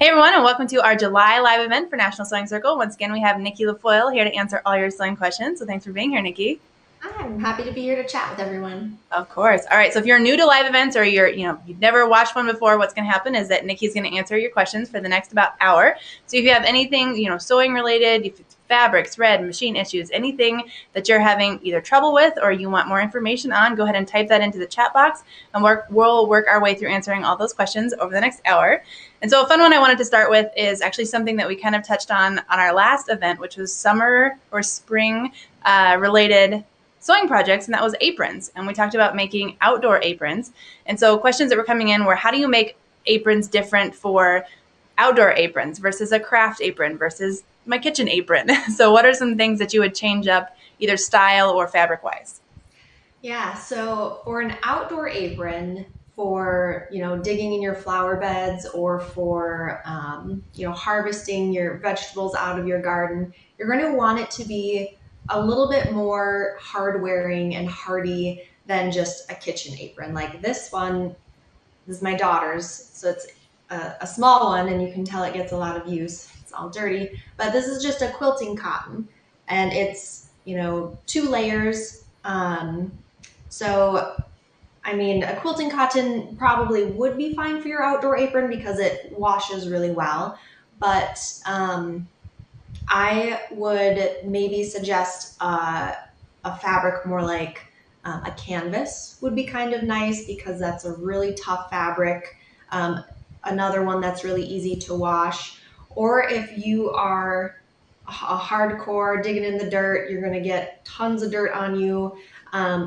Hey everyone, and welcome to our July live event for National Sewing Circle. Once again, we have Nicki LaFoille here to answer all your sewing questions. So thanks for being here, Nicki. I'm happy to be here to chat with everyone. Of course. All right. So if you're new to live events or you've never watched one before, what's going to happen is that Nicki's going to answer your questions for the next about hour. So if you have anything, sewing related, if it's fabrics, thread, machine issues, anything that you're having either trouble with or you want more information on, go ahead and type that into the chat box, and we'll work our way through answering all those questions over the next hour. And so a fun one I wanted to start with is actually something that we kind of touched on our last event, which was summer or spring related sewing projects, and that was aprons. And we talked about making outdoor aprons. And so questions that were coming in were, how do you make aprons different for outdoor aprons versus a craft apron versus my kitchen apron? So what are some things that you would change up either style or fabric wise? Yeah, so for an outdoor apron, for digging in your flower beds or for harvesting your vegetables out of your garden, you're going to want it to be a little bit more hard wearing and hardy than just a kitchen apron. Like this one, this is my daughter's, so it's a small one, and you can tell it gets a lot of use. It's all dirty, but this is just a quilting cotton, and it's 2 layers. So I mean, a quilting cotton probably would be fine for your outdoor apron because it washes really well, but I would maybe suggest a fabric more like a canvas would be kind of nice because that's a really tough fabric. Another one that's really easy to wash. Or if you are a hardcore digging in the dirt, you're going to get tons of dirt on you.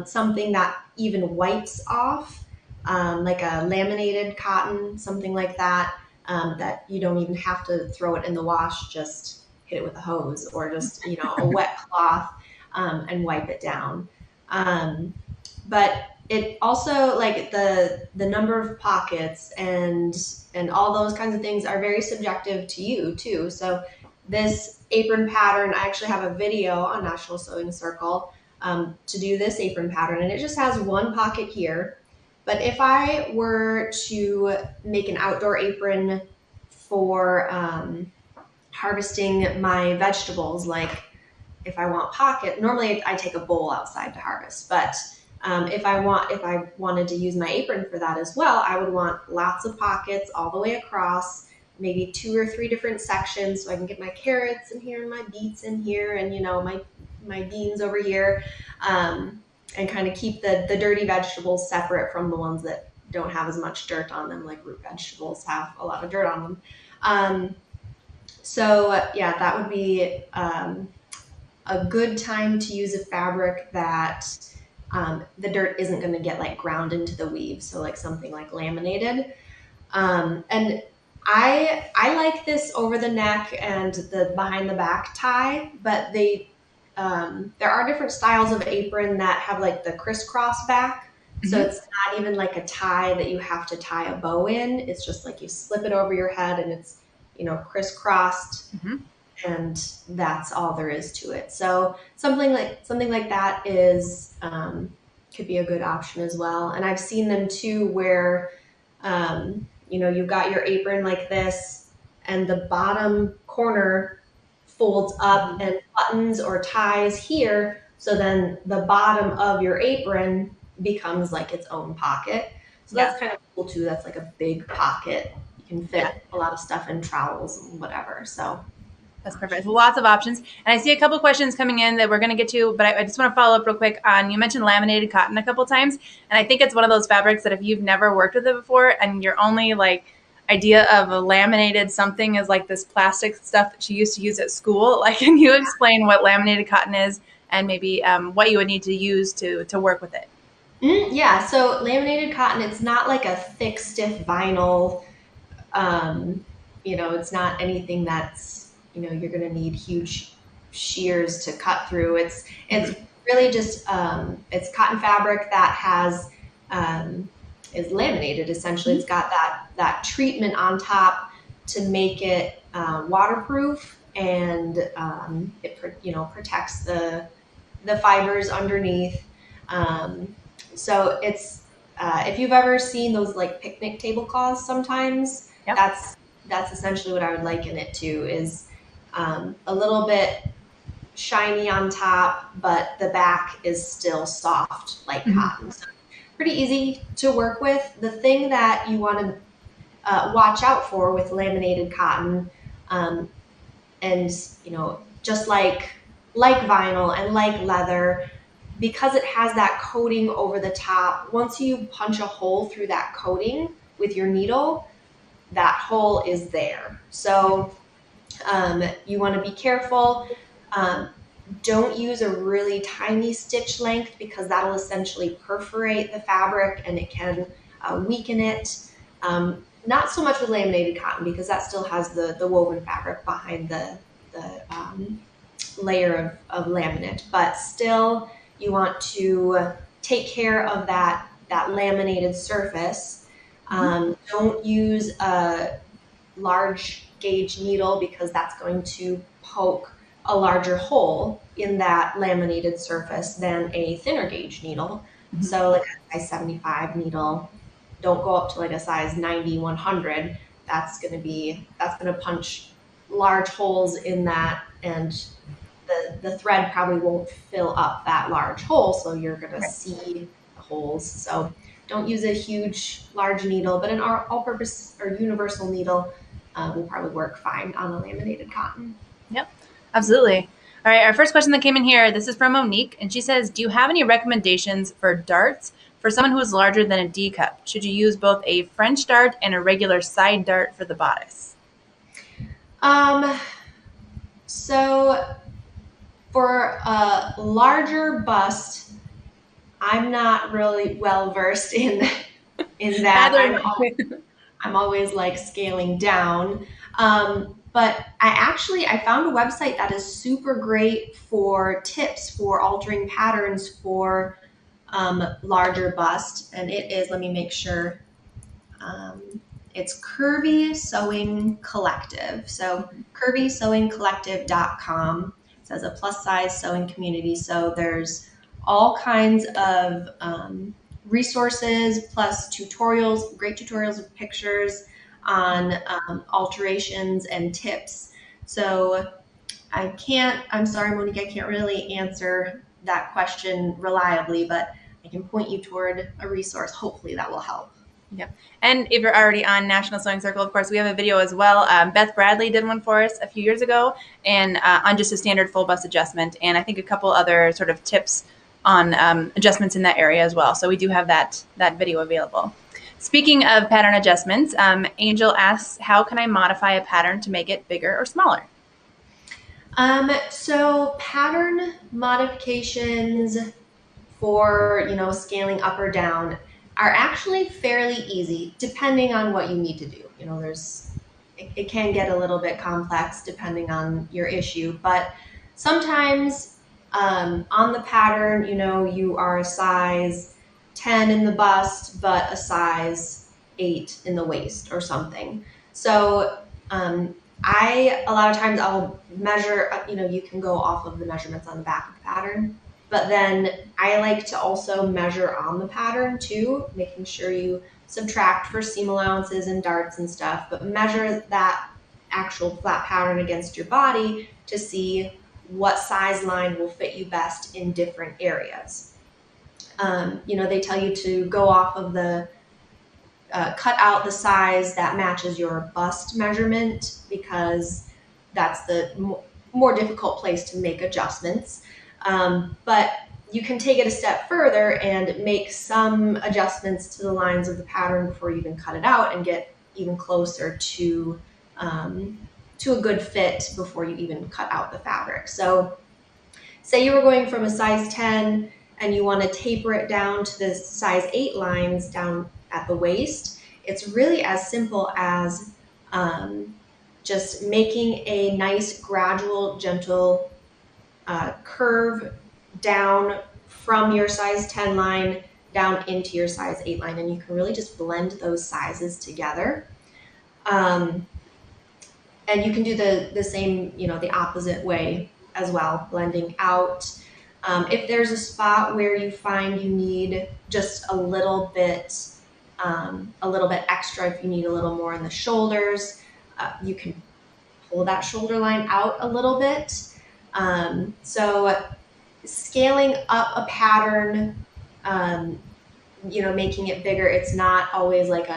Something that even wipes off, like a laminated cotton, something like that, that you don't even have to throw it in the wash, just hit it with a hose or just a wet cloth, and wipe it down. But it also, like, the number of pockets and all those kinds of things are very subjective to you too. So this apron pattern, I actually have a video on National Sewing Circle to do this apron pattern, and it just has one pocket here. But if I were to make an outdoor apron for harvesting my vegetables, like if I want pocket, normally I take a bowl outside to harvest, but if I wanted to use my apron for that as well, I would want lots of pockets all the way across, maybe 2 or 3 different sections, so I can get my carrots in here and my beets in here, and my beans over here, and kind of keep the dirty vegetables separate from the ones that don't have as much dirt on them, like root vegetables have a lot of dirt on them. So yeah, that would be a good time to use a fabric that the dirt isn't going to get like ground into the weave. So like something like laminated. And I like this over the neck and the behind the back tie, but there are different styles of apron that have like the crisscross back. So it's not even like a tie that you have to tie a bow in. It's just like you slip it over your head and it's crisscrossed, and that's all there is to it. So something like that is could be a good option as well. And I've seen them too where you've got your apron like this and the bottom corner folds up and buttons or ties here, so then the bottom of your apron becomes like its own pocket. So that's kind of cool too. That's like a big pocket. You can fit a lot of stuff in trowels and whatever. So that's perfect. Well, lots of options. And I see a couple questions coming in that we're going to get to, but I just want to follow up real quick on, you mentioned laminated cotton a couple times. And I think it's one of those fabrics that if you've never worked with it before and your only like idea of a laminated something is like this plastic stuff that you used to use at school, like, can you explain what laminated cotton is and maybe what you would need to use to work with it? Yeah, so laminated cotton, it's not like a thick, stiff vinyl. It's not anything that's, you're going to need huge shears to cut through. It's really just, it's cotton fabric that has, is laminated. Essentially, it's got that treatment on top to make it waterproof, and it protects the fibers underneath. So it's if you've ever seen those like picnic tablecloths, sometimes that's that's essentially what I would liken it to, is a little bit shiny on top, but the back is still soft like cotton. So pretty easy to work with. The thing that you want to watch out for with laminated cotton, and just like vinyl and like leather, because it has that coating over the top, once you punch a hole through that coating with your needle, that hole is there. So you want to be careful. Don't use a really tiny stitch length, because that'll essentially perforate the fabric and it can weaken it. Not so much with laminated cotton, because that still has the woven fabric behind the layer of laminate, but still you want to take care of that laminated surface. Don't use a large gauge needle, because that's going to poke a larger hole in that laminated surface than a thinner gauge needle. So like a size 75 needle, don't go up to like a size 90, 100. That's going to punch large holes in that, and the thread probably won't fill up that large hole, so you're going to see the holes. So don't use a huge, large needle, but an all-purpose or universal needle will probably work fine on a laminated cotton. Yep, absolutely. All right, our first question that came in here, this is from Monique, and she says, do you have any recommendations for darts for someone who is larger than a D cup? Should you use both a French dart and a regular side dart for the bodice? So for a larger bust, I'm not really well versed in that. I'm always like scaling down. But I found a website that is super great for tips for altering patterns for larger bust. And it is, let me make sure, it's Curvy Sewing Collective. So curvysewingcollective.com. It says a plus size sewing community. So there's all kinds of resources plus tutorials, great tutorials with pictures on alterations and tips. So I'm sorry, Monique, I can't really answer that question reliably, but I can point you toward a resource. Hopefully that will help. Yep. And if you're already on National Sewing Circle, of course, we have a video as well. Beth Bradley did one for us a few years ago, and on just a standard full bust adjustment, and I think a couple other sort of tips on adjustments in that area as well. So we do have that video available. Speaking of pattern adjustments, Angel asks, how can I modify a pattern to make it bigger or smaller? So pattern modifications for, scaling up or down are actually fairly easy, depending on what you need to do. It can get a little bit complex depending on your issue, but sometimes on the pattern, you are a size 10 in the bust, but a size 8 in the waist or something. So a lot of times I'll measure, you can go off of the measurements on the back of the pattern, but then I like to also measure on the pattern too, making sure you subtract for seam allowances and darts and stuff, but measure that actual flat pattern against your body to see what size line will fit you best in different areas. They tell you to go off of the cut out the size that matches your bust measurement, because that's the more difficult place to make adjustments. But you can take it a step further and make some adjustments to the lines of the pattern before you even cut it out, and get even closer to a good fit before you even cut out the fabric. So say you were going from a size 10 and you want to taper it down to the size 8 lines down at the waist. It's really as simple as just making a nice, gradual, gentle curve down from your size 10 line down into your size 8 line, and you can really just blend those sizes together. And you can do the same, the opposite way as well, blending out. If there's a spot where you find you need just a little bit extra, if you need a little more in the shoulders, You can pull that shoulder line out a little bit. So scaling up a pattern, making it bigger, it's not always like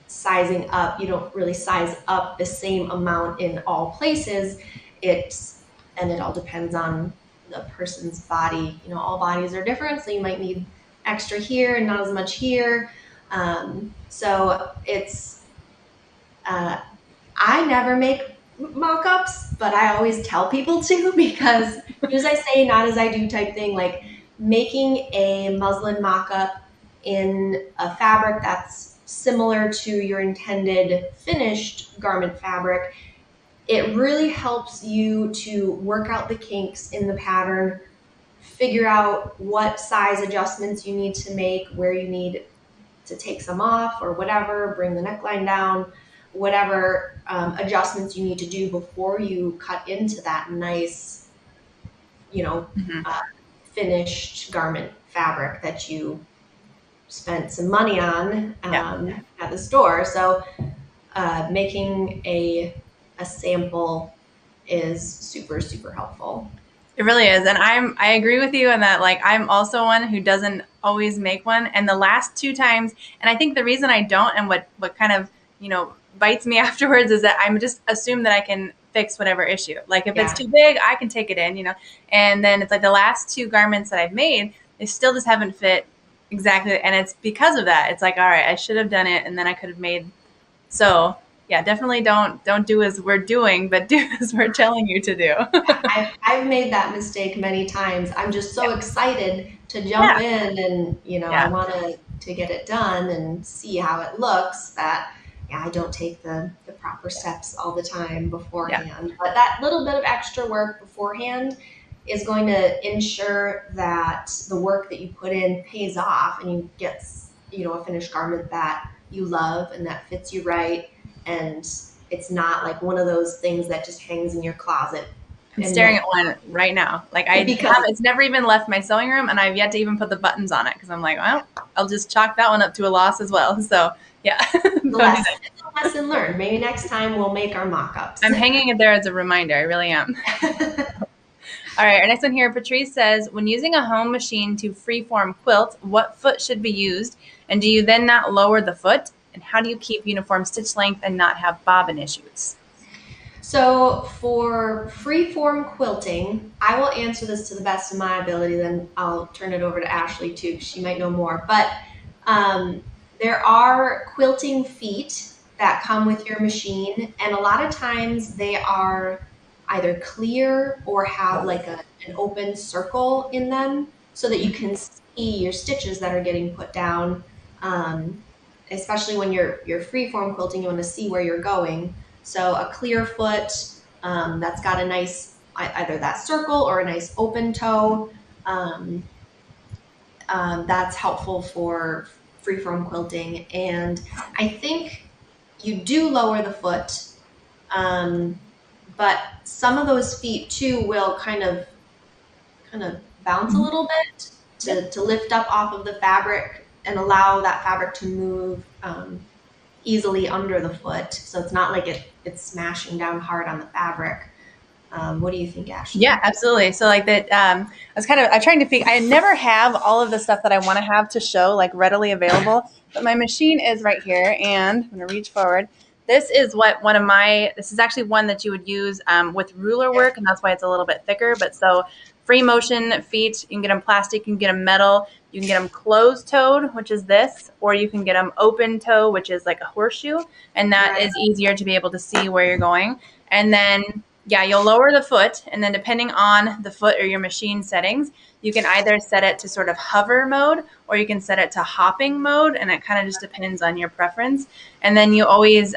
sizing up. You don't really size up the same amount in all places. And it all depends on the person's body. All bodies are different, so you might need extra here and not as much here. So it's, I never make mock-ups, but I always tell people to, because do as I say, not as I do type thing. Like making a muslin mock-up in a fabric that's similar to your intended finished garment fabric, it really helps you to work out the kinks in the pattern, figure out what size adjustments you need to make, where you need to take some off or whatever, bring the neckline down, whatever adjustments you need to do before you cut into that nice, finished garment fabric that you spent some money on at the store. So making a sample is super, super helpful. It really is. And I agree with you in that, like, I'm also one who doesn't always make one. And the last 2 times, and I think the reason I don't, and what kind of, bites me afterwards, is that I'm just assume that I can fix whatever issue. Like if it's too big, I can take it in, and then it's like the last 2 garments that I've made, they still just haven't fit exactly. And it's because of that. It's like, all right, I should have done it. And then I could have made, so yeah, definitely don't do as we're doing, but do as we're telling you to do. I've made that mistake many times. I'm just so excited to jump in and, I want to get it done and see how it looks, that I don't take the proper steps all the time beforehand. But that little bit of extra work beforehand is going to ensure that the work that you put in pays off and you get, a finished garment that you love and that fits you right. And it's not like one of those things that just hangs in your closet. I'm staring at one right now. Like it's never even left my sewing room, and I've yet to even put the buttons on it because I'm like, well, I'll just chalk that one up to a loss as well. So yeah. Lesson learned. Maybe next time we'll make our mock-ups. I'm hanging it there as a reminder. I really am. All right, our next one here, Patrice says, when using a home machine to freeform quilt, what foot should be used? And do you then not lower the foot? And how do you keep uniform stitch length and not have bobbin issues? So for freeform quilting, I will answer this to the best of my ability, then I'll turn it over to Ashley too, because she might know more. But there are quilting feet that come with your machine, and a lot of times they are either clear or have like an open circle in them so that you can see your stitches that are getting put down. Especially when you're freeform quilting, you want to see where you're going. So a clear foot that's got a nice, either that circle or a nice open toe, that's helpful for freeform quilting. And I think you do lower the foot, but some of those feet too will kind of bounce a little bit to lift up off of the fabric and allow that fabric to move easily under the foot. So it's not like it's smashing down hard on the fabric. What do you think, Ashley? Yeah, absolutely. So like that, I'm trying to figure, I never have all of the stuff that I want to have to show like readily available, but my machine is right here, and I'm going to reach forward. This is this is actually one that you would use with ruler work, and that's why it's a little bit thicker. But so free motion feet, you can get them plastic, you can get them metal, you can get them closed toed, which is this, or you can get them open toe, which is like a horseshoe, and that is easier to be able to see where you're going. And then, you'll lower the foot, and then depending on the foot or your machine settings, you can either set it to sort of hover mode, or you can set it to hopping mode, and it kind of just depends on your preference. And then you always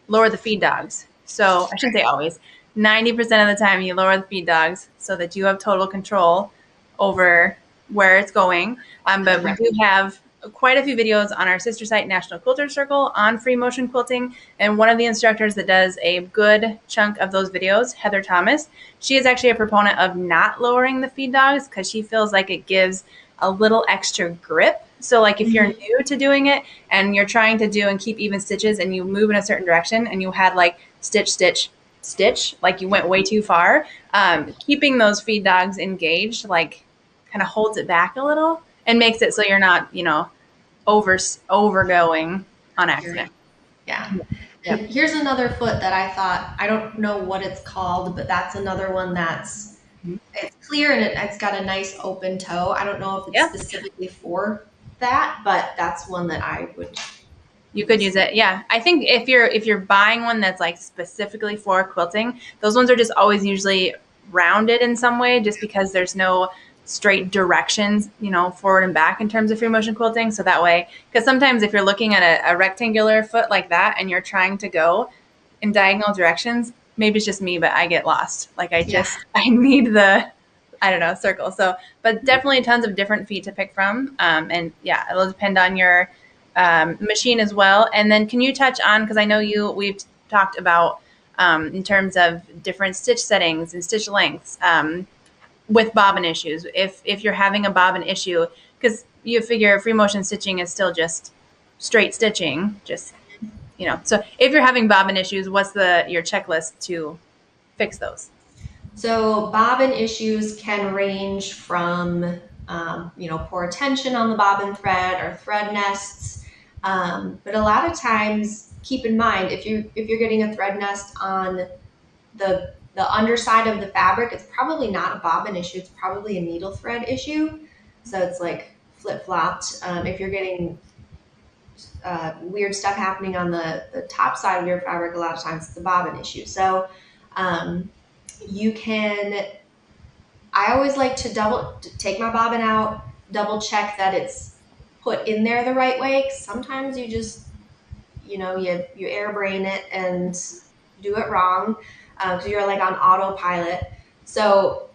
lower the feed dogs. So I shouldn't say always. 90% of the time you lower the feed dogs so that you have total control over where it's going. But we do have quite a few videos on our sister site, National Quilter Circle, on free motion quilting. And one of the instructors that does a good chunk of those videos, Heather Thomas, she is actually a proponent of not lowering the feed dogs because she feels like it gives a little extra grip. So like if you're new to doing it and you're trying to do and keep even stitches and you move in a certain direction and you had like stitch, stitch, stitch, like you went way too far, keeping those feed dogs engaged, like kind of holds it back a little and makes it so you're not, overgoing on accident. Yeah. Yep. And here's another foot that I thought, I don't know what it's called, but that's another one that's it's clear and it's got a nice open toe. I don't know if it's specifically for that, but that's one that I would. You could use it. Yeah. I think if you're buying one that's like specifically for quilting, those ones are just always usually rounded in some way just because there's no straight directions, forward and back in terms of free motion quilting. So that way, because sometimes if you're looking at a rectangular foot like that and you're trying to go in diagonal directions, maybe it's just me, but I get lost. Like I need the circle. So, but definitely tons of different feet to pick from. And yeah, it'll depend on your machine as well. And then can you touch on, because I know we've talked about in terms of different stitch settings and stitch lengths with bobbin issues. If you're having a bobbin issue, because you figure free motion stitching is still just straight stitching, so if you're having bobbin issues, what's your checklist to fix those? So bobbin issues can range from, poor tension on the bobbin thread or thread nests. But a lot of times, keep in mind, if you're getting a thread nest on the underside of the fabric, it's probably not a bobbin issue. It's probably a needle thread issue. So it's like flip-flopped. If you're getting weird stuff happening on the top side of your fabric, a lot of times it's a bobbin issue. So I always like to take my bobbin out, double check that it's put in there the right way. Sometimes you just, you air brain it and do it wrong because you're like on autopilot. So,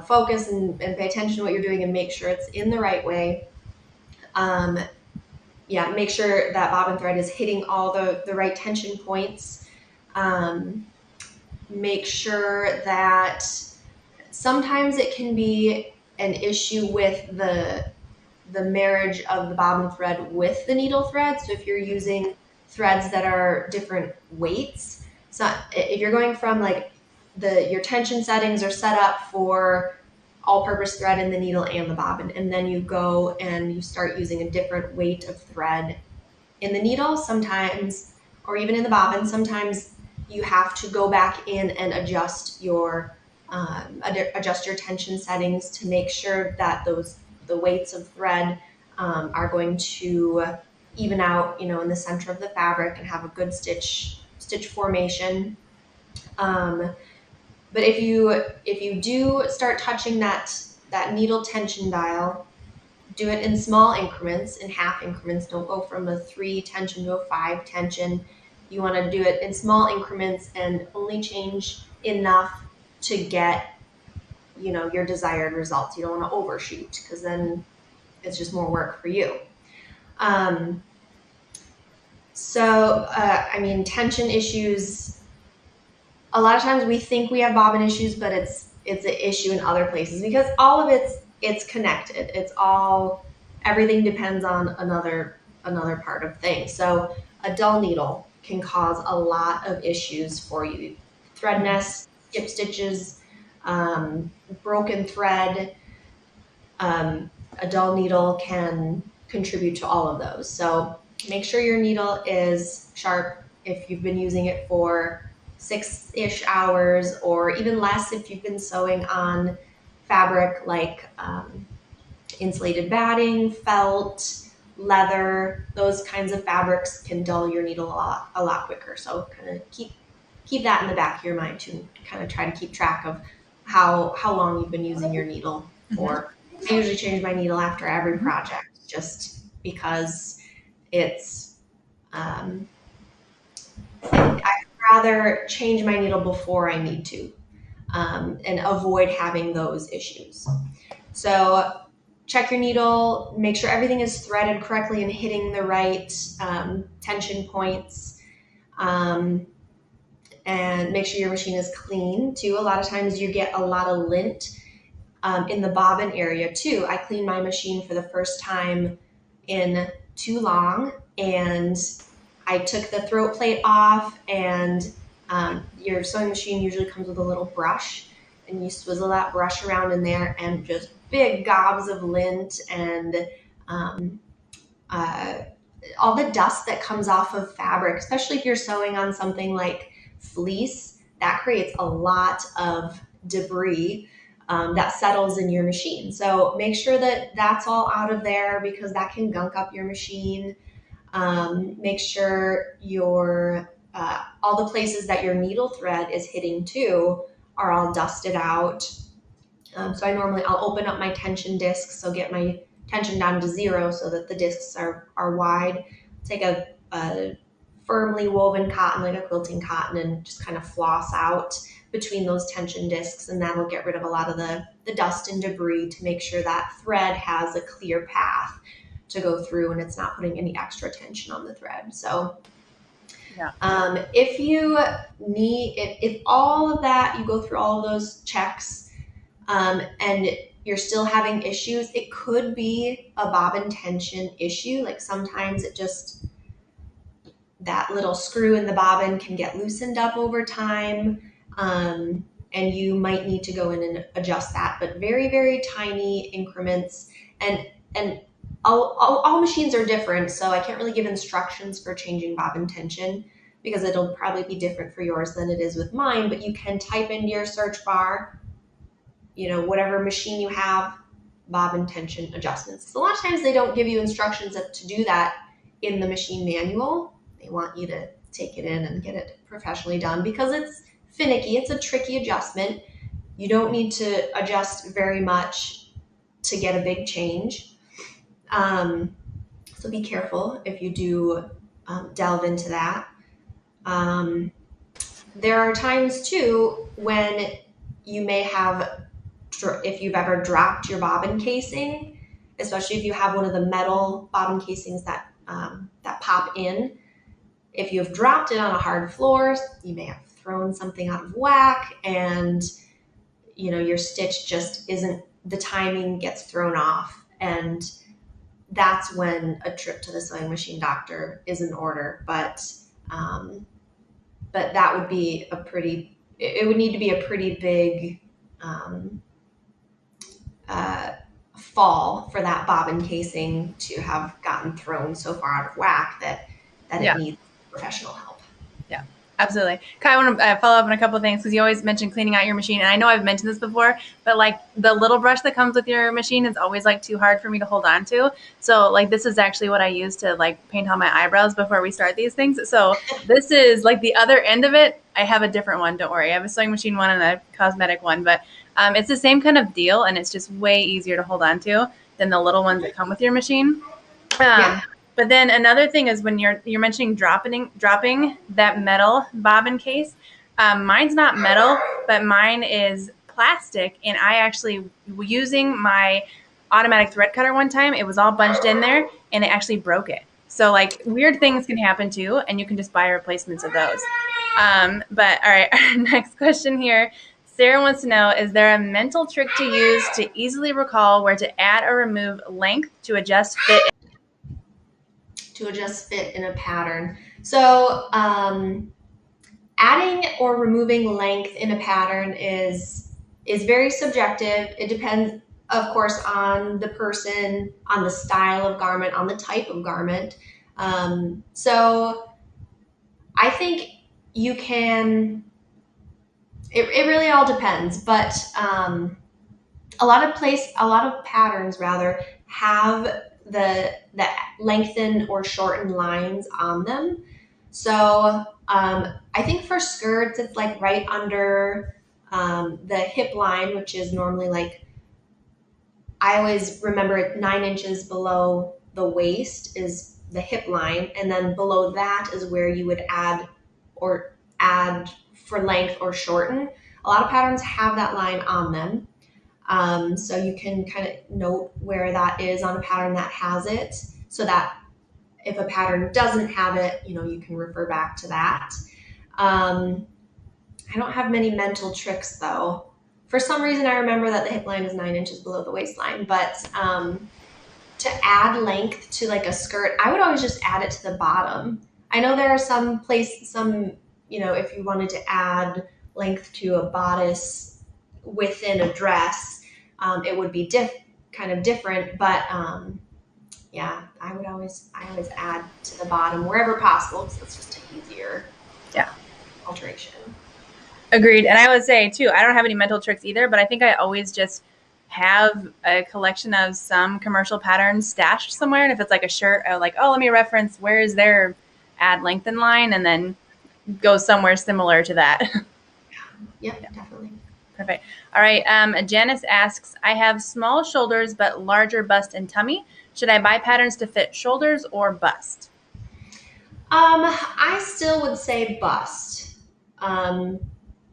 focus and pay attention to what you're doing and make sure it's in the right way. Make sure that bobbin thread is hitting all the right tension points. Make sure that sometimes it can be an issue with the marriage of the bobbin thread with the needle thread. So if you're using threads that are different weights, so if you're going from like your tension settings are set up for all-purpose thread in the needle and the bobbin, and then you go and you start using a different weight of thread in the needle sometimes, or even in the bobbin, sometimes you have to go back in and adjust your tension settings to make sure that the weights of thread are going to even out, in the center of the fabric and have a good stitch formation. But if you do start touching that needle tension dial, do it in small increments, in half increments. Don't go from a 3 tension to a 5 tension. You want to do it in small increments and only change enough to get, your desired results. You don't want to overshoot because then it's just more work for you. Tension issues, a lot of times we think we have bobbin issues, but it's an issue in other places because all of it's connected. Everything depends on another part of things. So a dull needle can cause a lot of issues for you. Thread nests, skip stitches, broken thread. A dull needle can contribute to all of those. So make sure your needle is sharp if you've been using it for 6-ish hours or even less if you've been sewing on fabric like insulated batting, felt, leather. Those kinds of fabrics can dull your needle a lot quicker. So kind of keep that in the back of your mind to kind of try to keep track of how long you've been using your needle for. I usually change my needle after every project just because it's I'd rather change my needle before I need to and avoid having those issues. So check your needle, make sure everything is threaded correctly and hitting the right tension points, and make sure your machine is clean too. A lot of times you get a lot of lint in the bobbin area too. I cleaned my machine for the first time in too long, and I took the throat plate off, and your sewing machine usually comes with a little brush, and you swizzle that brush around in there, and just big gobs of lint and um, all the dust that comes off of fabric, especially if you're sewing on something like fleece, that creates a lot of debris that settles in your machine. So make sure that that's all out of there, because that can gunk up your machine. Make sure your all the places that your needle thread is hitting too are all dusted out. So I'll open up my tension discs, so get my tension down to 0 so that the discs are wide. Take a firmly woven cotton, like a quilting cotton, and just kind of floss out between those tension discs, and that'll get rid of a lot of the dust and debris to make sure that thread has a clear path to go through and it's not putting any extra tension on the thread. So if you need, if all of that, you go through all of those checks, and you're still having issues, it could be a bobbin tension issue. Like sometimes it just, that little screw in the bobbin can get loosened up over time, and you might need to go in and adjust that, but very, very tiny increments. And all machines are different, so I can't really give instructions for changing bobbin tension, because it'll probably be different for yours than it is with mine. But you can type into your search bar, whatever machine you have, bobbin tension adjustments. So a lot of times they don't give you instructions to do that in the machine manual. They want you to take it in and get it professionally done, because it's finicky. It's a tricky adjustment. You don't need to adjust very much to get a big change. So be careful if you do delve into that. There are times too when you may have, if you've ever dropped your bobbin casing, especially if you have one of the metal bobbin casings that pop in. If you've dropped it on a hard floor, you may have thrown something out of whack, and your stitch just isn't, the timing gets thrown off, and that's when a trip to the sewing machine doctor is in order. But that would be it would need to be a pretty big fall for that bobbin casing to have gotten thrown so far out of whack that it needs professional help. Yeah, absolutely. Kai, I want to follow up on a couple of things, because you always mention cleaning out your machine. And I know I've mentioned this before, but like the little brush that comes with your machine is always like too hard for me to hold on to. So like this is actually what I use to like paint on my eyebrows before we start these things. So this is like the other end of it. I have a different one. Don't worry. I have a sewing machine one and a cosmetic one, but it's the same kind of deal, and it's just way easier to hold on to than the little ones that come with your machine. But then another thing is when you're mentioning dropping that metal bobbin case. Mine's not metal, but mine is plastic, and I actually, using my automatic thread cutter one time, it was all bunched in there, and it actually broke it. So like weird things can happen too, and you can just buy replacements of those. But all right, our next question here. Sarah wants to know, is there a mental trick to use to easily recall where to add or remove length to adjust fit? To adjust fit in a pattern. So adding or removing length in a pattern is very subjective. It depends, of course, on the person, on the style of garment, on the type of garment. So I think you can, it really all depends, but a lot of patterns rather have the lengthen or shorten lines on them. So I think for skirts, it's like right under the hip line, which is normally like, I always remember it 9 inches below the waist is the hip line, and then below that is where you would add for length or shorten. A lot of patterns have that line on them. So you can kind of note where that is on a pattern that has it, so that if a pattern doesn't have it, you can refer back to that. I don't have many mental tricks though. For some reason, I remember that the hip line is 9 inches below the waistline, but to add length to like a skirt, I would always just add it to the bottom. I know there are some, if you wanted to add length to a bodice within a dress, it would be kind of different, but yeah, I always add to the bottom wherever possible because it's just an easier alteration. Agreed. And I would say too, I don't have any mental tricks either, but I think I always just have a collection of some commercial patterns stashed somewhere. And if it's like a shirt, I'm like, oh, let me reference where is their add lengthen line, and then go somewhere similar to that. Yeah, definitely. Perfect. All right. Janice asks, I have small shoulders but larger bust and tummy. Should I buy patterns to fit shoulders or bust? I still would say bust.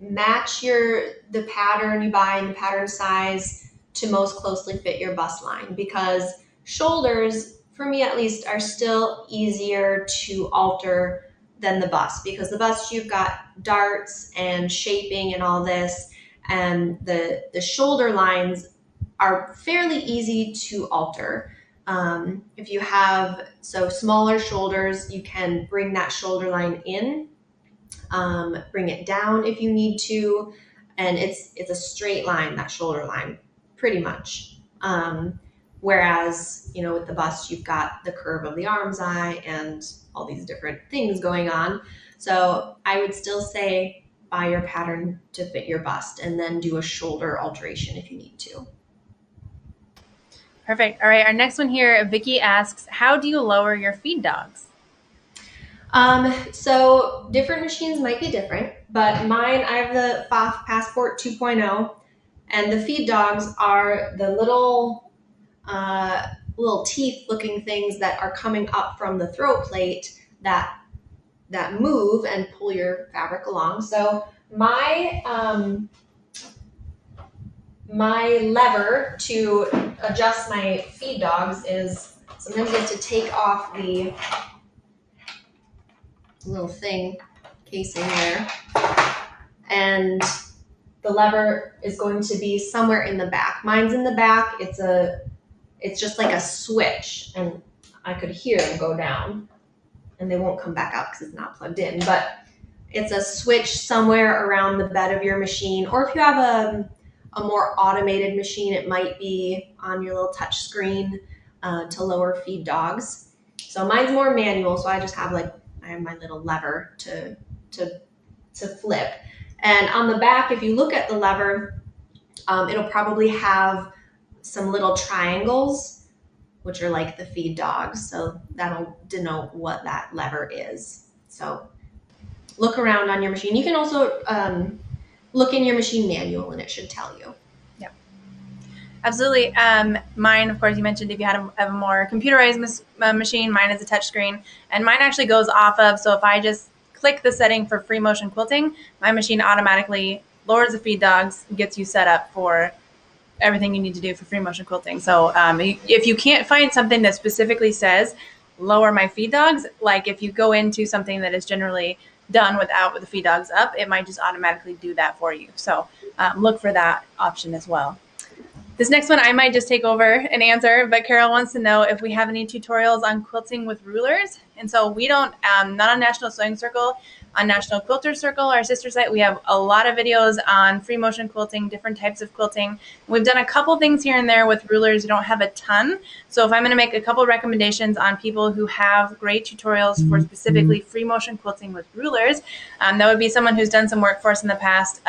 Match the pattern you buy and the pattern size to most closely fit your bust line, because shoulders, for me at least, are still easier to alter than the bust, because the bust, you've got darts and shaping and all this, and the shoulder lines are fairly easy to alter. If you have smaller shoulders, you can bring that shoulder line in, bring it down if you need to, and it's a straight line, that shoulder line, pretty much. Whereas, with the bust, you've got the curve of the arm's eye and all these different things going on. So I would still say buy your pattern to fit your bust and then do a shoulder alteration if you need to. Perfect. All right. Our next one here, Vicky asks, how do you lower your feed dogs? So different machines might be different, but mine, I have the Hough Passport 2.0, and the feed dogs are the little teeth looking things that are coming up from the throat plate that move and pull your fabric along. So my lever to adjust my feed dogs is, sometimes you have to take off the little casing there, and the lever is going to be somewhere in the back. Mine's in the back. It's just like a switch, and I could hear them go down, and they won't come back up because it's not plugged in, but it's a switch somewhere around the bed of your machine. Or if you have a more automated machine, it might be on your little touch screen to lower feed dogs. So mine's more manual, so I just have I have my little lever to flip. And on the back, if you look at the lever, it'll probably have some little triangles, which are like the feed dogs. So that'll denote what that lever is. So look around on your machine. You can also look in your machine manual, and it should tell you. Yeah, absolutely. Mine, of course, you mentioned if you have a more computerized machine, mine is a touch screen, and mine actually goes off of, so if I just click the setting for free motion quilting, my machine automatically lowers the feed dogs, gets you set up for everything you need to do for free motion quilting. So if you can't find something that specifically says lower my feed dogs, like if you go into something that is generally done with the feed dogs up, it might just automatically do that for you. So look for that option as well. This next one I might just take over and answer, but Carol wants to know if we have any tutorials on quilting with rulers. And so we don't, not on National Sewing Circle, on National Quilter Circle, our sister site, we have a lot of videos on free motion quilting, different types of quilting. We've done a couple things here and there with rulers. We don't have a ton. So if I'm going to make a couple recommendations on people who have great tutorials for specifically free motion quilting with rulers, that would be someone who's done some work for us in the past,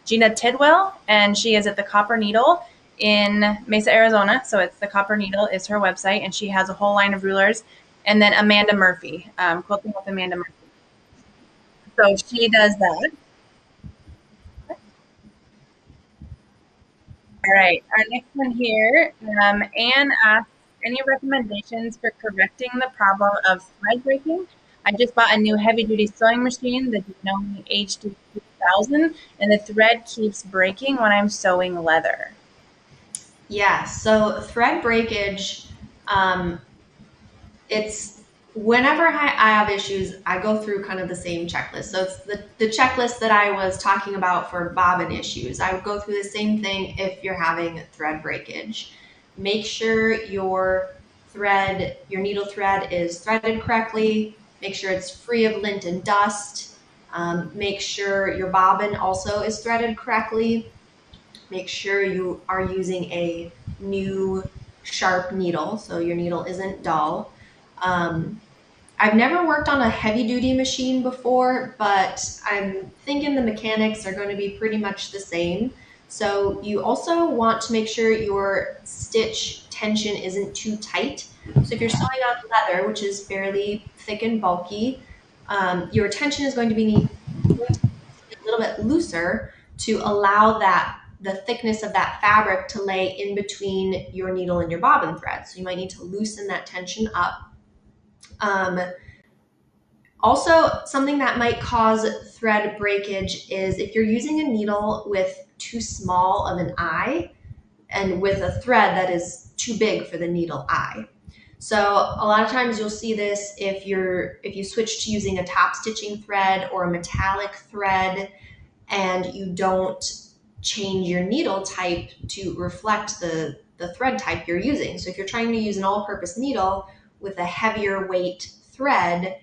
Gina Tidwell, and she is at the Copper Needle in Mesa, Arizona. So it's the Copper Needle is her website, and she has a whole line of rulers. And then Amanda Murphy, Quilting with Amanda Murphy. So she does that. All right, our next one here, Anne asks, any recommendations for correcting the problem of thread breaking? I just bought a new heavy-duty sewing machine, the Denoni HD 2000, and the thread keeps breaking when I'm sewing leather. Yeah, so thread breakage, it's Whenever I have issues, I go through kind of the same checklist. So it's the checklist that I was talking about for bobbin issues. I would go through the same thing if you're having thread breakage. Make sure your needle thread is threaded correctly. Make sure it's free of lint and dust. Make sure your bobbin also is threaded correctly. Make sure you are using a new sharp needle, so your needle isn't dull. I've never worked on a heavy duty machine before, but I'm thinking the mechanics are going to be pretty much the same. So you also want to make sure your stitch tension isn't too tight. So if you're sewing on leather, which is fairly thick and bulky, your tension is going to be a little bit looser to allow the thickness of that fabric to lay in between your needle and your bobbin thread. So you might need to loosen that tension up. Also, something that might cause thread breakage is if you're using a needle with too small of an eye and with a thread that is too big for the needle eye. So a lot of times you'll see this if you switch to using a top stitching thread or a metallic thread and you don't change your needle type to reflect the thread type you're using. So if you're trying to use an all-purpose needle with a heavier weight thread,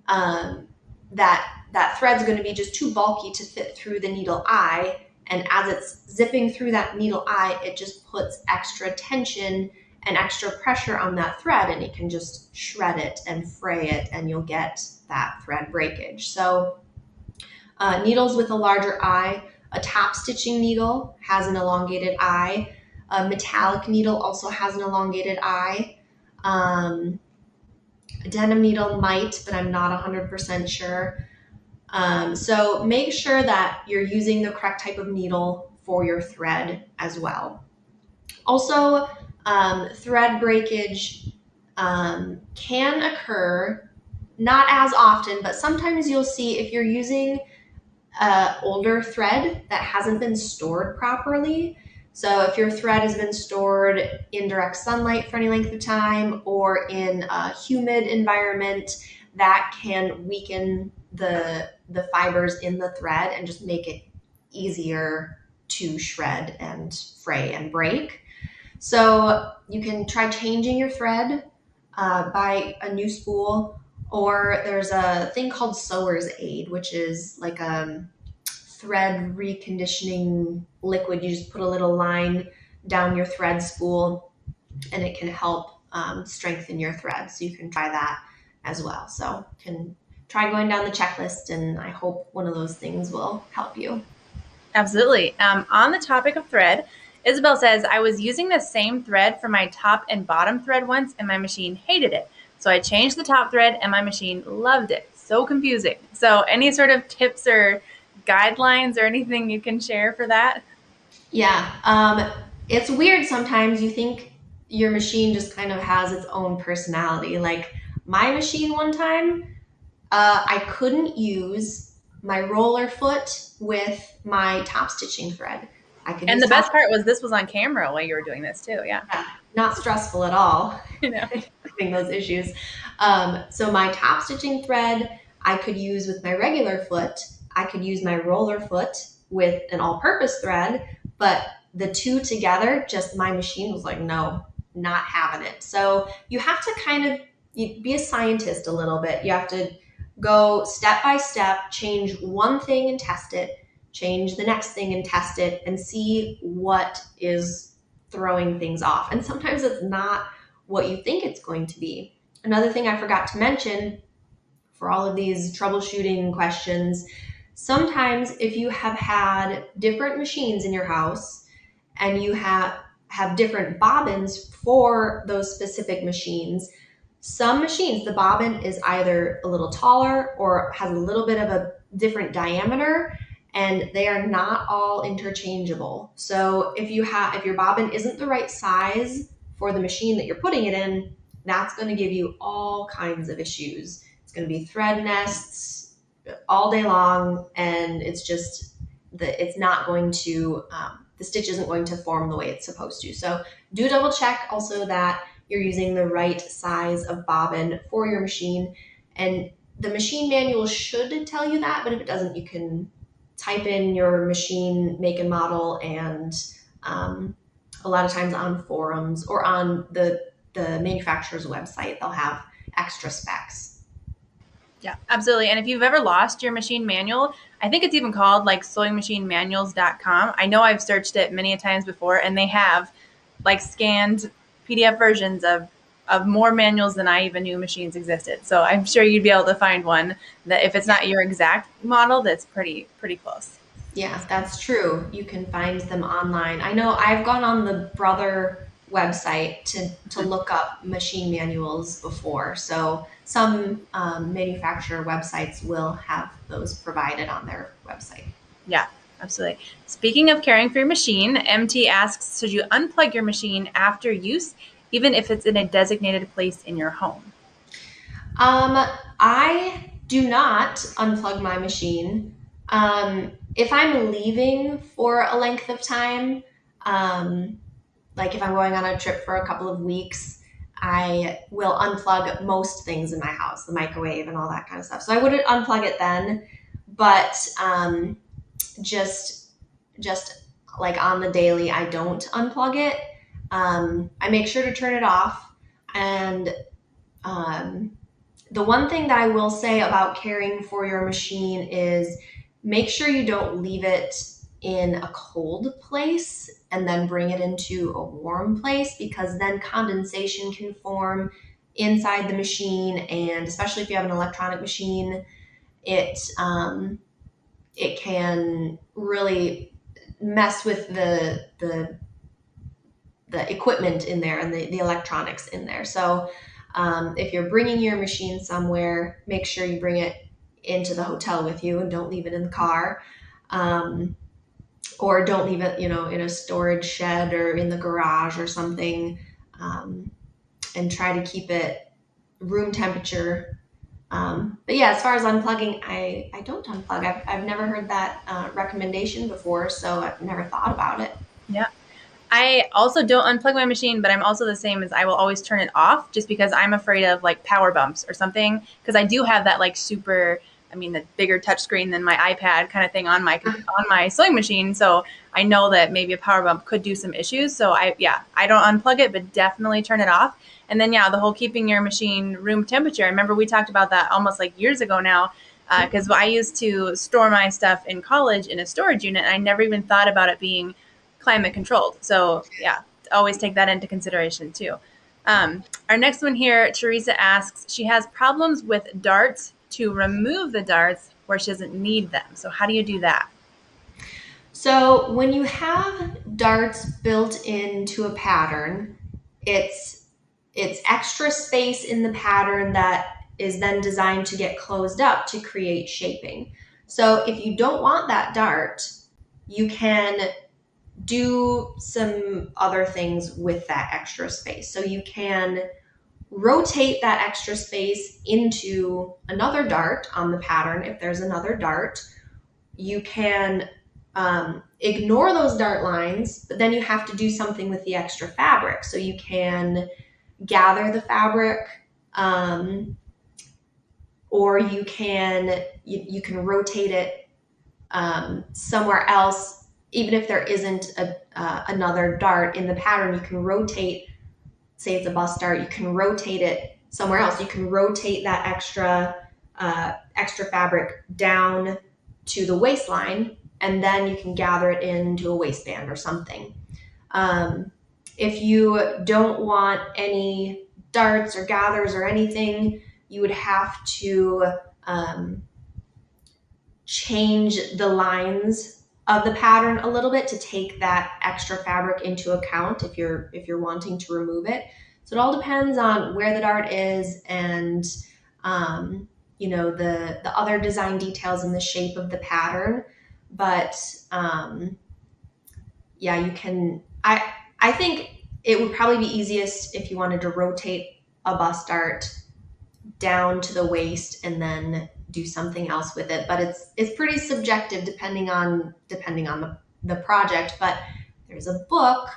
that thread's going to be just too bulky to fit through the needle eye, and as it's zipping through that needle eye, it just puts extra tension and extra pressure on that thread, and it can just shred it and fray it, and you'll get that thread breakage. So needles with a larger eye, a top stitching needle has an elongated eye, a metallic needle also has an elongated eye. A denim needle might, but I'm not 100% sure. So make sure that you're using the correct type of needle for your thread as well. Also, thread breakage can occur, not as often, but sometimes you'll see if you're using older thread that hasn't been stored properly. So if your thread has been stored in direct sunlight for any length of time or in a humid environment, that can weaken the fibers in the thread and just make it easier to shred and fray and break. So you can try changing your thread, buy a new spool, or there's a thing called sewer's aid, which is like a thread reconditioning liquid. You just put a little line down your thread spool and it can help strengthen your thread. So you can try that as well. So you can try going down the checklist, and I hope one of those things will help you. Absolutely. On the topic of thread, Isabel says, I was using the same thread for my top and bottom thread once and my machine hated it. So I changed the top thread and my machine loved it. So confusing. So any sort of tips or guidelines or anything you can share for that? Yeah, it's weird sometimes. You think your machine just kind of has its own personality. Like my machine one time, I couldn't use my roller foot with my top stitching thread. And the best part was this was on camera while you were doing this too. Yeah. Not stressful at all. You know. Having those issues. So my top stitching thread I could use with my regular foot. I could use my roller foot with an all-purpose thread, but the two together, just my machine was like, no, not having it. So you have to kind of be a scientist a little bit. You have to go step by step, change one thing and test it, change the next thing and test it, and see what is throwing things off. And sometimes it's not what you think it's going to be. Another thing I forgot to mention for all of these troubleshooting questions, sometimes if you have had different machines in your house and you have different bobbins for those specific machines, some machines, the bobbin is either a little taller or has a little bit of a different diameter, and they are not all interchangeable. So if your bobbin isn't the right size for the machine that you're putting it in, that's going to give you all kinds of issues. It's going to be thread nests all day long, and it's just it's not going to the stitch isn't going to form the way it's supposed to. So do double check also that you're using the right size of bobbin for your machine. And the machine manual should tell you that, but if it doesn't, you can type in your machine make and model, and a lot of times on forums or on the manufacturer's website, they'll have extra specs. Yeah, absolutely. And if you've ever lost your machine manual, I think it's even called like sewingmachinemanuals.com. I know I've searched it many a times before, and they have like scanned PDF versions of more manuals than I even knew machines existed. So I'm sure you'd be able to find one that, if it's not your exact model, that's pretty close. Yeah, that's true. You can find them online. I know I've gone on the Brother website to look up machine manuals before. So some manufacturer websites will have those provided on their website. Yeah, absolutely. Speaking of caring for your machine, MT asks, should you unplug your machine after use, even if it's in a designated place in your home? I do not unplug my machine. If I'm leaving for a length of time, like if I'm going on a trip for a couple of weeks, I will unplug most things in my house, the microwave and all that kind of stuff. So I wouldn't unplug it then, but just like on the daily, I don't unplug it. I make sure to turn it off. And the one thing that I will say about caring for your machine is make sure you don't leave it in a cold place and then bring it into a warm place, because then condensation can form inside the machine, and especially if you have an electronic machine, it can really mess with the equipment in there and the electronics in there. So if you're bringing your machine somewhere, make sure you bring it into the hotel with you and don't leave it in the car. Or don't leave it, in a storage shed or in the garage or something, and try to keep it room temperature. But yeah, as far as unplugging, I don't unplug. I've never heard that recommendation before, so I've never thought about it. Yeah. I also don't unplug my machine, but I'm also the same as I will always turn it off, just because I'm afraid of like power bumps or something. Because I do have that like the bigger touch screen than my iPad kind of thing on my sewing machine. So I know that maybe a power bump could do some issues. So I don't unplug it, but definitely turn it off. And then the whole keeping your machine room temperature. I remember we talked about that almost like years ago now, because I used to store my stuff in college in a storage unit, and I never even thought about it being climate controlled. So yeah, always take that into consideration too. Our next one here, Teresa asks, she has problems with darts to remove the darts where she doesn't need them. So how do you do that? So when you have darts built into a pattern, it's extra space in the pattern that is then designed to get closed up to create shaping. So if you don't want that dart, you can do some other things with that extra space. So you can rotate that extra space into another dart on the pattern. If there's another dart, you can ignore those dart lines, but then you have to do something with the extra fabric. So you can gather the fabric, or you can rotate it somewhere else. Even if there isn't another dart in the pattern, you can rotate, say it's a bust dart, you can rotate it somewhere else. You can rotate that extra fabric down to the waistline, and then you can gather it into a waistband or something. If you don't want any darts or gathers or anything, you would have to change the lines of the pattern a little bit to take that extra fabric into account if you're wanting to remove it. So it all depends on where the dart is and the other design details and the shape of the pattern. But you can. I think it would probably be easiest if you wanted to rotate a bust dart down to the waist and then do something else with it. But it's pretty subjective depending on the project. But there's a book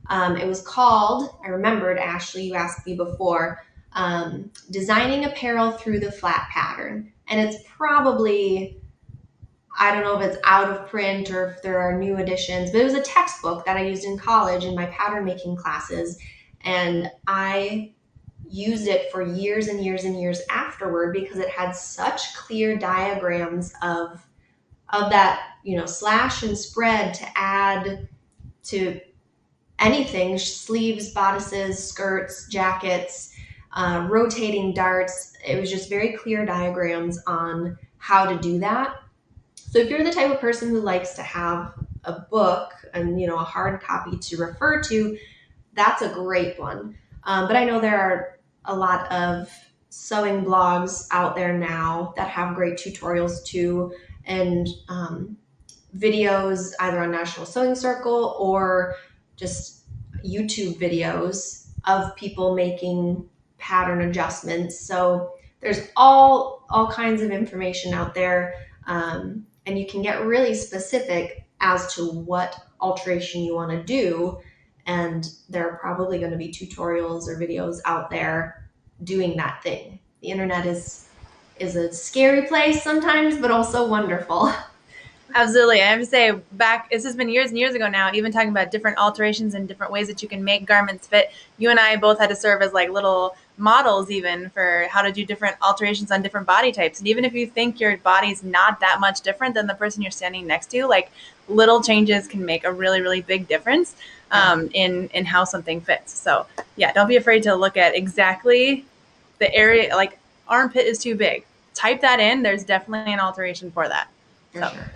It was called, I remembered, Ashley, you asked me before, Designing Apparel Through the Flat Pattern. And it's probably, I don't know if it's out of print or if there are new editions, but it was a textbook that I used in college in my pattern making classes. And I used it for years and years and years afterward because it had such clear diagrams of that, slash and spread to add to anything, sleeves, bodices, skirts, jackets, rotating darts. It was just very clear diagrams on how to do that. So if you're the type of person who likes to have a book and, a hard copy to refer to, that's a great one. But I know there are a lot of sewing blogs out there now that have great tutorials too, and videos either on National Sewing Circle or just YouTube videos of people making pattern adjustments. So there's all kinds of information out there, and you can get really specific as to what alteration you want to do. And there are probably going to be tutorials or videos out there doing that thing. The internet is a scary place sometimes, but also wonderful. Absolutely. I have to say, this has been years and years ago now, even talking about different alterations and different ways that you can make garments fit. You and I both had to serve as like little models even for how to do different alterations on different body types. And even if you think your body's not that much different than the person you're standing next to, like little changes can make a really, really big difference in how something fits. So yeah, don't be afraid to look at exactly the area, like armpit is too big. Type that in. There's definitely an alteration for that. For sure.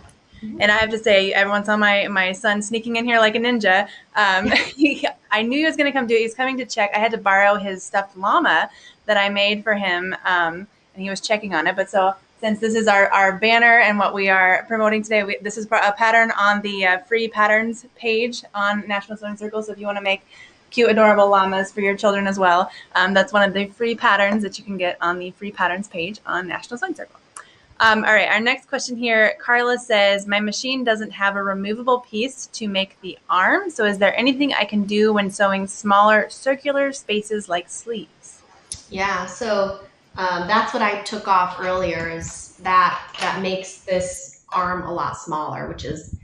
And I have to say, everyone saw my son sneaking in here like a ninja. I knew he was going to come do it. He's coming to check. I had to borrow his stuffed llama that I made for him, and he was checking on it. But so since this is our banner and what we are promoting today, this is a pattern on the free patterns page on National Sewing Circle. So if you want to make cute, adorable llamas for your children as well, that's one of the free patterns that you can get on the free patterns page on National Sewing Circle. All right, our next question here, Carla says, my machine doesn't have a removable piece to make the arm. So is there anything I can do when sewing smaller circular spaces like sleeves? Yeah, so that's what I took off earlier, is that makes this arm a lot smaller, which is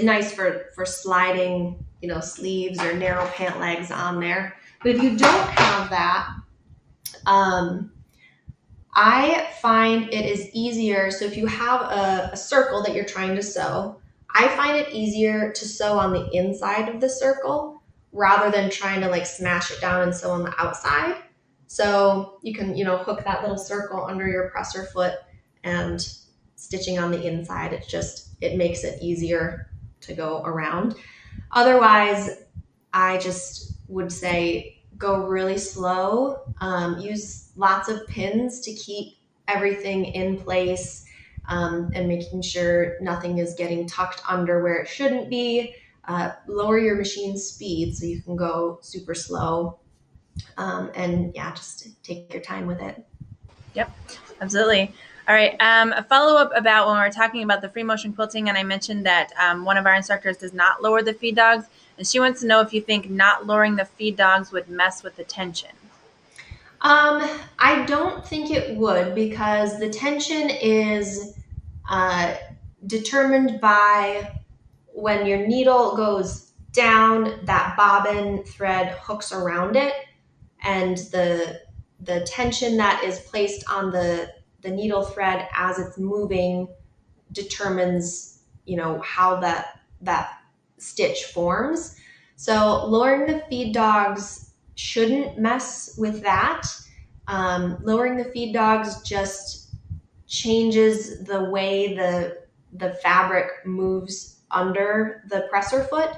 nice for sliding, sleeves or narrow pant legs on there. But if you don't have that, I find it is easier. So if you have a circle that you're trying to sew, I find it easier to sew on the inside of the circle rather than trying to like smash it down and sew on the outside. So you can, hook that little circle under your presser foot and stitching on the inside. It makes it easier to go around. Otherwise, I just would say go really slow. Use lots of pins to keep everything in place, and making sure nothing is getting tucked under where it shouldn't be. Lower your machine speed so you can go super slow. And yeah, just take your time with it. Yep, absolutely. All right, a follow-up about when we were talking about the free motion quilting, and I mentioned that one of our instructors does not lower the feed dogs, and she wants to know if you think not lowering the feed dogs would mess with the tension. I don't think it would, because the tension is determined by when your needle goes down, that bobbin thread hooks around it, and the tension that is placed on the needle thread as it's moving determines, how that stitch forms. So lowering the feed dogs shouldn't mess with that. Lowering the feed dogs just changes the way the fabric moves under the presser foot.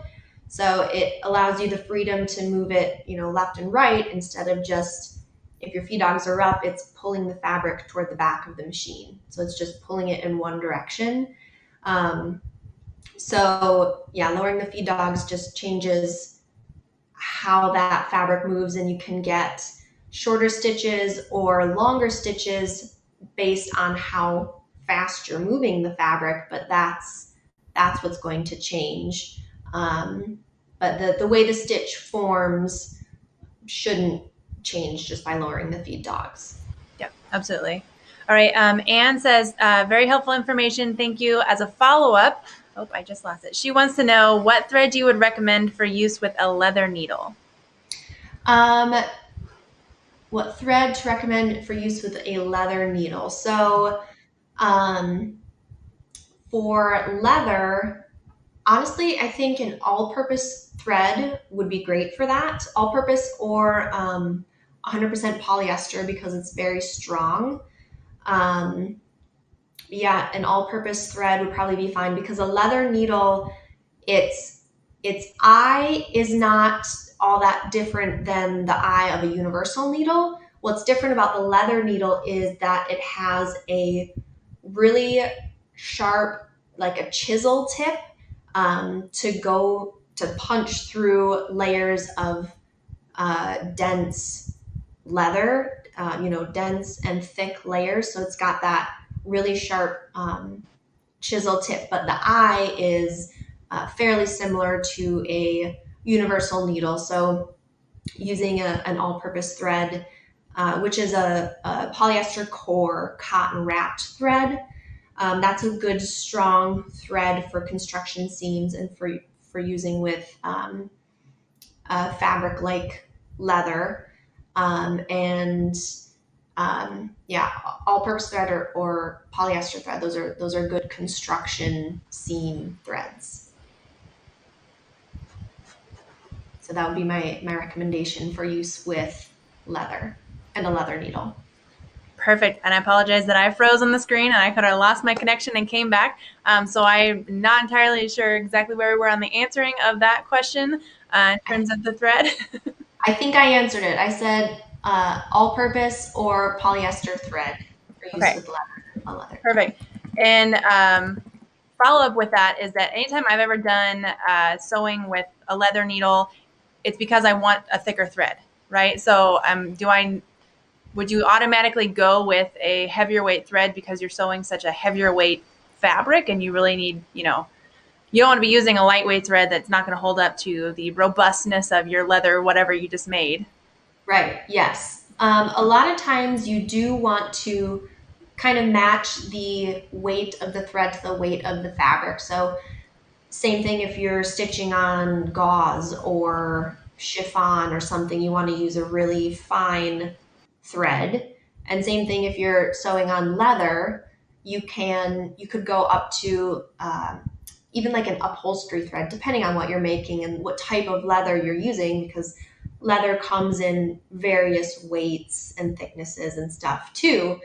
So it allows you the freedom to move it, left and right, instead of just, if your feed dogs are up, it's pulling the fabric toward the back of the machine. So it's just pulling it in one direction. So yeah, lowering the feed dogs just changes how that fabric moves, and you can get shorter stitches or longer stitches based on how fast you're moving the fabric, but that's what's going to change. but the way the stitch forms shouldn't change just by lowering the feed dogs. Yep, absolutely. All right. Anne says, very helpful information. Thank you. As a follow-up, oh, I just lost it. She wants to know what thread you would recommend for use with a leather needle. What thread to recommend for use with a leather needle? So for leather, honestly, I think an all-purpose thread would be great for that. All-purpose or 100% polyester because it's very strong. Yeah, an all-purpose thread would probably be fine because a leather needle, its eye is not all that different than the eye of a universal needle. What's different about the leather needle is that it has a really sharp, like a chisel tip, to punch through layers of dense leather, dense and thick layers. So it's got that really sharp chisel tip, but the eye is fairly similar to a universal needle. So using an all-purpose thread, which is a polyester core cotton wrapped thread, that's a good strong thread for construction seams and for using with fabric like leather. Yeah, all-purpose thread or polyester thread. Those are good construction seam threads. So that would be my recommendation for use with leather and a leather needle. Perfect. And I apologize that I froze on the screen and I could have lost my connection and came back. So I'm not entirely sure exactly where we were on the answering of that question in terms of the thread. I think I answered it. I said all-purpose or polyester thread for use with leather. Perfect. And follow up with that is that anytime I've ever done sewing with a leather needle, it's because I want a thicker thread, right? So would you automatically go with a heavier weight thread because you're sewing such a heavier weight fabric and you really need, you don't want to be using a lightweight thread that's not going to hold up to the robustness of your leather, whatever you just made. Right. Yes. A lot of times you do want to kind of match the weight of the thread to the weight of the fabric. So same thing if you're stitching on gauze or chiffon or something, you want to use a really fine thread. And same thing if you're sewing on leather, you could go up to even like an upholstery thread, depending on what you're making and what type of leather you're using, because leather comes in various weights and thicknesses and stuff too.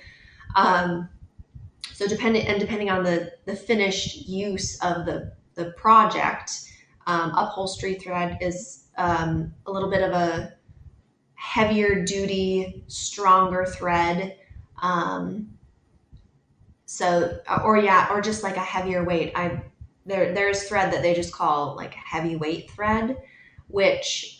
So depending on the finished use of the project, upholstery thread is a little bit of a heavier duty, stronger thread. Or just like a heavier weight. There's thread that they just call like heavyweight thread, which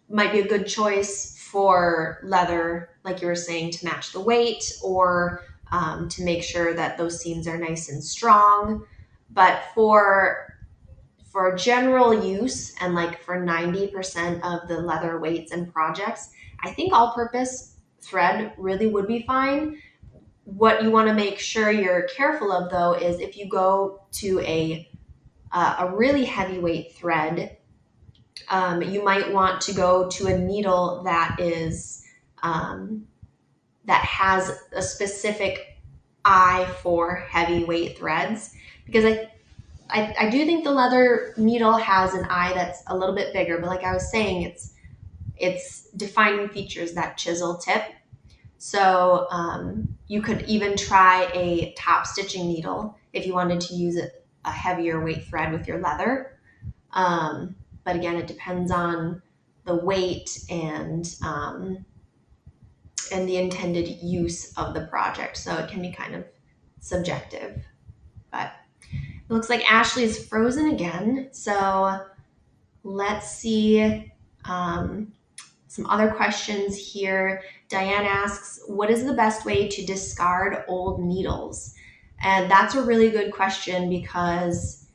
might be a good choice for leather, like you were saying, to match the weight or to make sure that those seams are nice and strong. But for general use and like for 90% of the leather weights and projects, I think all-purpose thread really would be fine. What you want to make sure you're careful of, though, is if you go to a really heavyweight thread, you might want to go to a needle that is that has a specific eye for heavyweight threads, because I do think the leather needle has an eye that's a little bit bigger, but like I was saying, it's defining features, that chisel tip. So you could even try a top stitching needle if you wanted to use a heavier weight thread with your leather. But again, it depends on the weight and the intended use of the project. So it can be kind of subjective. But it looks like Ashley is frozen again. So let's see some other questions here. Diane asks, what is the best way to discard old needles? And that's a really good question because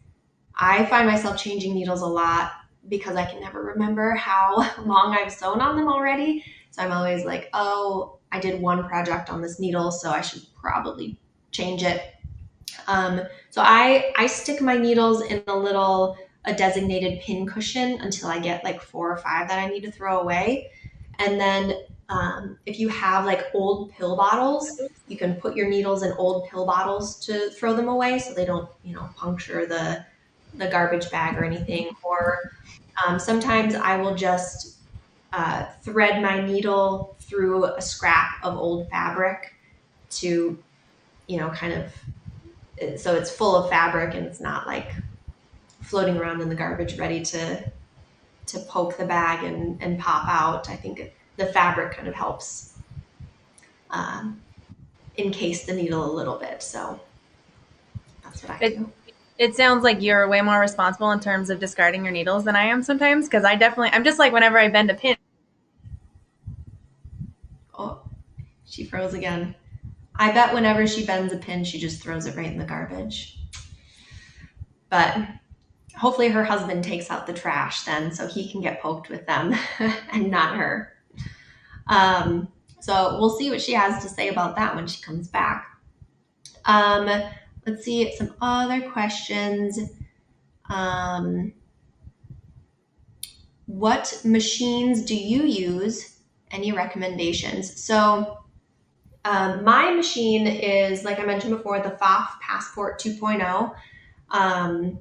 I find myself changing needles a lot because I can never remember how long I've sewn on them already. So I'm always like, oh, I did one project on this needle, so I should probably change it. So I stick my needles in a designated pin cushion until I get like 4 or 5 that I need to throw away. And then if you have like old pill bottles, you can put your needles in old pill bottles to throw them away so they don't, puncture the garbage bag or anything. Or sometimes I will just thread my needle through a scrap of old fabric to, kind of, so it's full of fabric and it's not like floating around in the garbage ready to poke the bag and pop out. I think the fabric kind of helps encase the needle a little bit. So that's what I do. It sounds like you're way more responsible in terms of discarding your needles than I am sometimes, because I'm just like, whenever I bend a pin. Oh, she froze again. I bet whenever she bends a pin, she just throws it right in the garbage. But hopefully her husband takes out the trash then so he can get poked with them and not her. So we'll see what she has to say about that when she comes back. Let's see some other questions. What machines do you use? Any recommendations? So my machine is, like I mentioned before, the Hough Passport 2.0,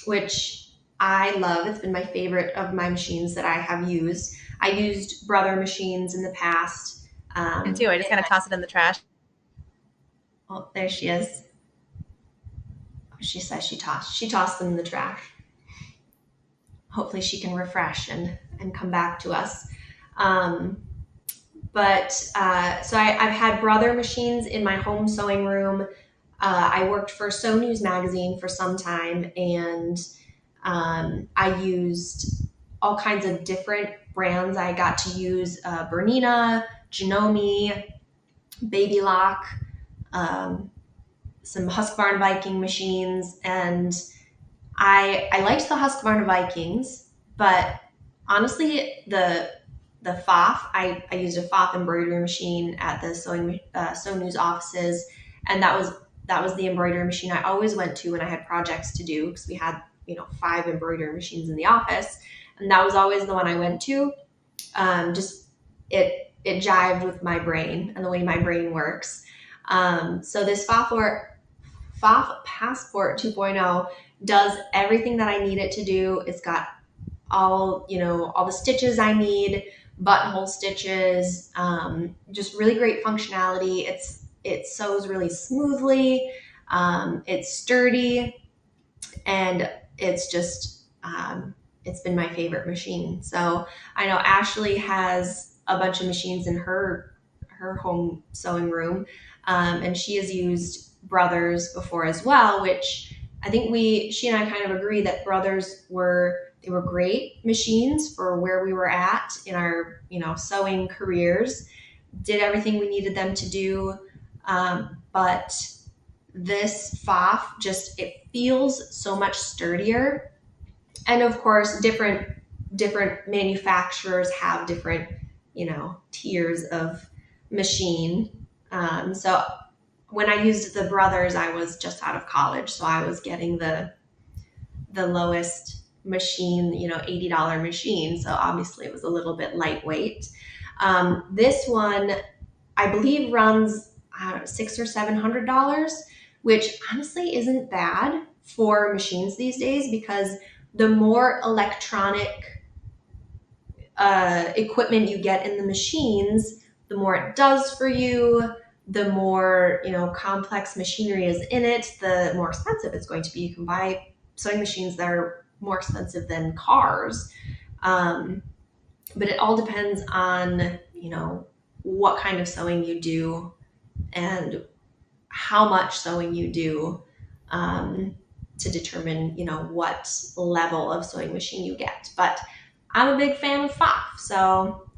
which I love. It's been my favorite of my machines that I have used. I used Brother machines in the past. Me too. I just kind of toss it in the trash. Oh, there she is. She says she tossed them in the trash. Hopefully she can refresh and come back to us. So I've had Brother machines in my home sewing room. I worked for Sew News magazine for some time, and I used all kinds of different brands. I got to use Bernina, Janome, Baby Lock, some Husqvarna Viking machines, and I liked the Husqvarna Vikings, but honestly, the Hough, I used a Hough embroidery machine at the Sew News offices, and that was the embroidery machine I always went to when I had projects to do, because we had 5 embroidery machines in the office, and that was always the one I went to. Just it jived with my brain and the way my brain works. So this Hough Passport 2.0 does everything that I need it to do. It's got all the stitches I need, buttonhole stitches, just really great functionality. It sews really smoothly. It's sturdy, and it's just it's been my favorite machine. So I know Ashley has a bunch of machines in her home sewing room, and she has used Brothers before as well, which I think she and I kind of agree that Brothers were great machines for where we were at in our sewing careers. Did everything we needed them to do, but this Hough it feels so much sturdier. And of course, different manufacturers have different tiers of machine. So when I used the Brothers, I was just out of college, so I was getting the lowest machine, $80 machine. So obviously it was a little bit lightweight. This one, I believe, runs $600 or $700, which honestly isn't bad for machines these days, because the more electronic equipment you get in the machines, the more it does for you. The more complex machinery is in it, the more expensive it's going to be. You can buy sewing machines that are more expensive than cars, but it all depends on what kind of sewing you do and how much sewing you do, to determine what level of sewing machine you get. But I'm a big fan of Hough, so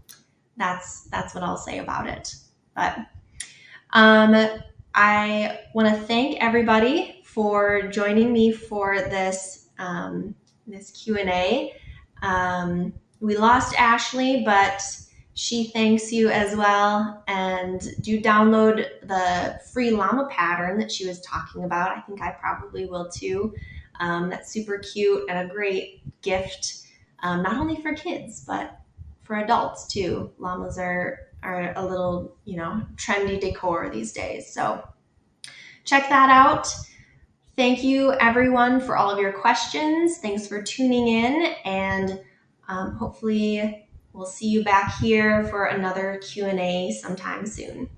that's what I'll say about it. But I want to thank everybody for joining me for this this Q&A. We lost Ashley, but she thanks you as well. And do download the free llama pattern that she was talking about. I think I probably will too. That's super cute and a great gift, not only for kids, but for adults too. Llamas are a little, trendy decor these days. So check that out. Thank you everyone for all of your questions. Thanks for tuning in, and hopefully we'll see you back here for another Q&A sometime soon.